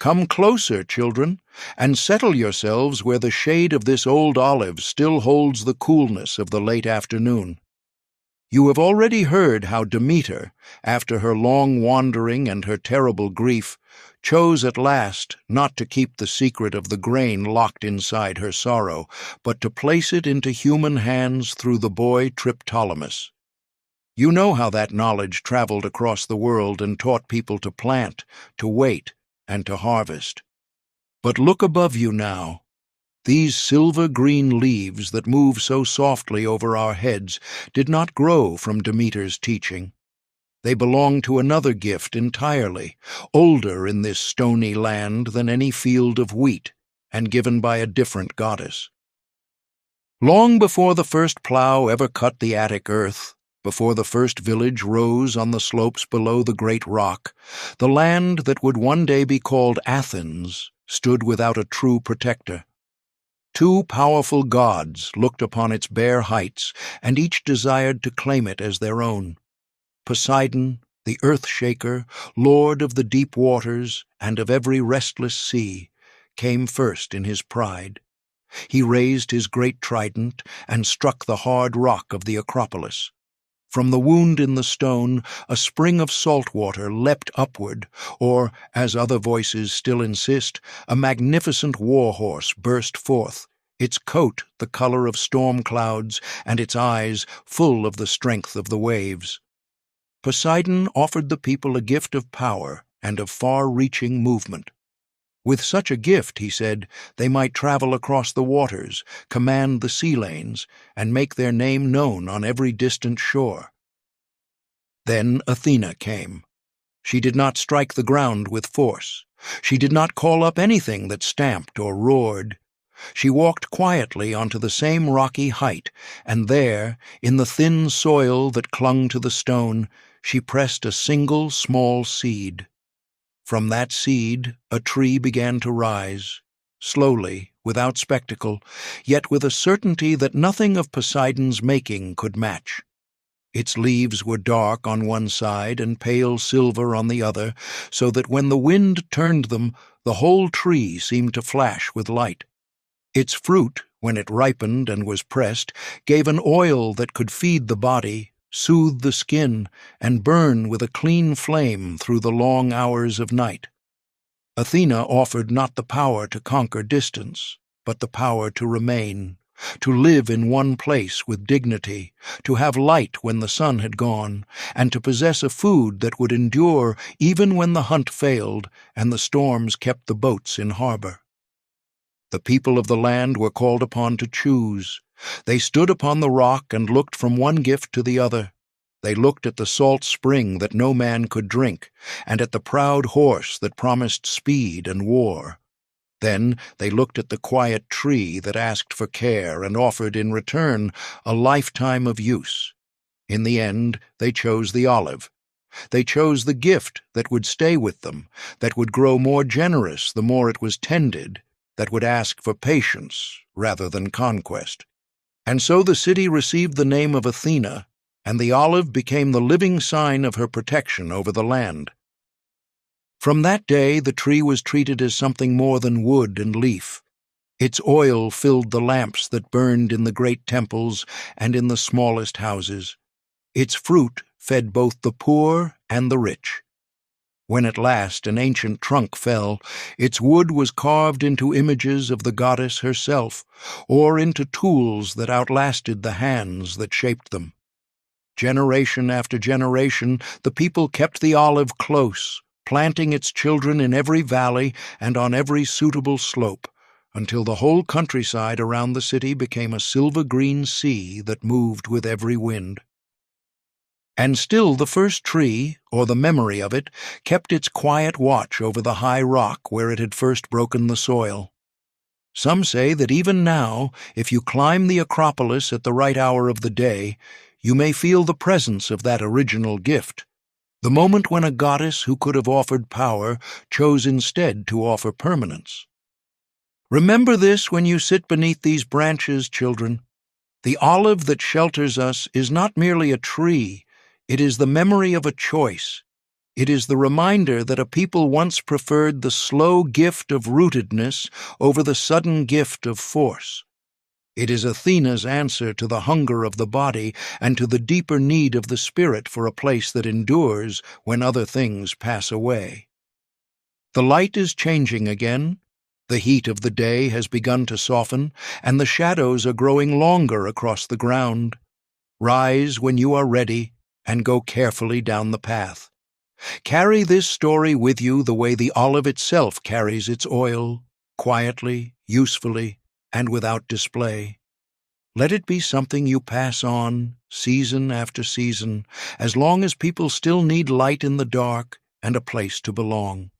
Come closer, children, and settle yourselves where the shade of this old olive still holds the coolness of the late afternoon. You have already heard how Demeter, after her long wandering and her terrible grief, chose at last not to keep the secret of the grain locked inside her sorrow, but to place it into human hands through the boy Triptolemus. You know how that knowledge traveled across the world and taught people to plant, to wait, and to harvest. But look above you now. These silver-green leaves that move so softly over our heads did not grow from Demeter's teaching. They belong to another gift entirely, older in this stony land than any field of wheat, and given by a different goddess. Long before the first plough ever cut the Attic earth, before the first village rose on the slopes below the great rock, the land that would one day be called Athens stood without a true protector. Two powerful gods looked upon its bare heights, and each desired to claim it as their own. Poseidon, the earth-shaker, lord of the deep waters and of every restless sea, came first in his pride. He raised his great trident and struck the hard rock of the Acropolis. From the wound in the stone, a spring of salt water leapt upward, or, as other voices still insist, a magnificent war-horse burst forth, its coat the color of storm clouds and its eyes full of the strength of the waves. Poseidon offered the people a gift of power and of far-reaching movement. With such a gift, he said, they might travel across the waters, command the sea lanes, and make their name known on every distant shore. Then Athena came. She did not strike the ground with force. She did not call up anything that stamped or roared. She walked quietly onto the same rocky height, and there, in the thin soil that clung to the stone, she pressed a single small seed. From that seed a tree began to rise, slowly, without spectacle, yet with a certainty that nothing of Poseidon's making could match. Its leaves were dark on one side and pale silver on the other, so that when the wind turned them, the whole tree seemed to flash with light. Its fruit, when it ripened and was pressed, gave an oil that could feed the body, soothe the skin, and burn with a clean flame through the long hours of night. Athena offered not the power to conquer distance, but the power to remain, to live in one place with dignity, to have light when the sun had gone, and to possess a food that would endure even when the hunt failed and the storms kept the boats in harbor. The people of the land were called upon to choose. They stood upon the rock and looked from one gift to the other. They looked at the salt spring that no man could drink, and at the proud horse that promised speed and war. Then they looked at the quiet tree that asked for care and offered in return a lifetime of use. In the end, they chose the olive. They chose the gift that would stay with them, that would grow more generous the more it was tended, that would ask for patience rather than conquest. And so the city received the name of Athena, and the olive became the living sign of her protection over the land. From that day the tree was treated as something more than wood and leaf. Its oil filled the lamps that burned in the great temples and in the smallest houses. Its fruit fed both the poor and the rich. When at last an ancient trunk fell, its wood was carved into images of the goddess herself, or into tools that outlasted the hands that shaped them. Generation after generation, the people kept the olive close, planting its children in every valley and on every suitable slope, until the whole countryside around the city became a silver-green sea that moved with every wind. And still the first tree, or the memory of it, kept its quiet watch over the high rock where it had first broken the soil. Some say that even now, if you climb the Acropolis at the right hour of the day, you may feel the presence of that original gift, the moment when a goddess who could have offered power chose instead to offer permanence. Remember this when you sit beneath these branches, children. The olive that shelters us is not merely a tree, it is the memory of a choice. It is the reminder that a people once preferred the slow gift of rootedness over the sudden gift of force. It is Athena's answer to the hunger of the body and to the deeper need of the spirit for a place that endures when other things pass away. The light is changing again. The heat of the day has begun to soften, and the shadows are growing longer across the ground. Rise when you are ready, and go carefully down the path. Carry this story with you the way the olive itself carries its oil, quietly, usefully, and without display. Let it be something you pass on, season after season, as long as people still need light in the dark and a place to belong.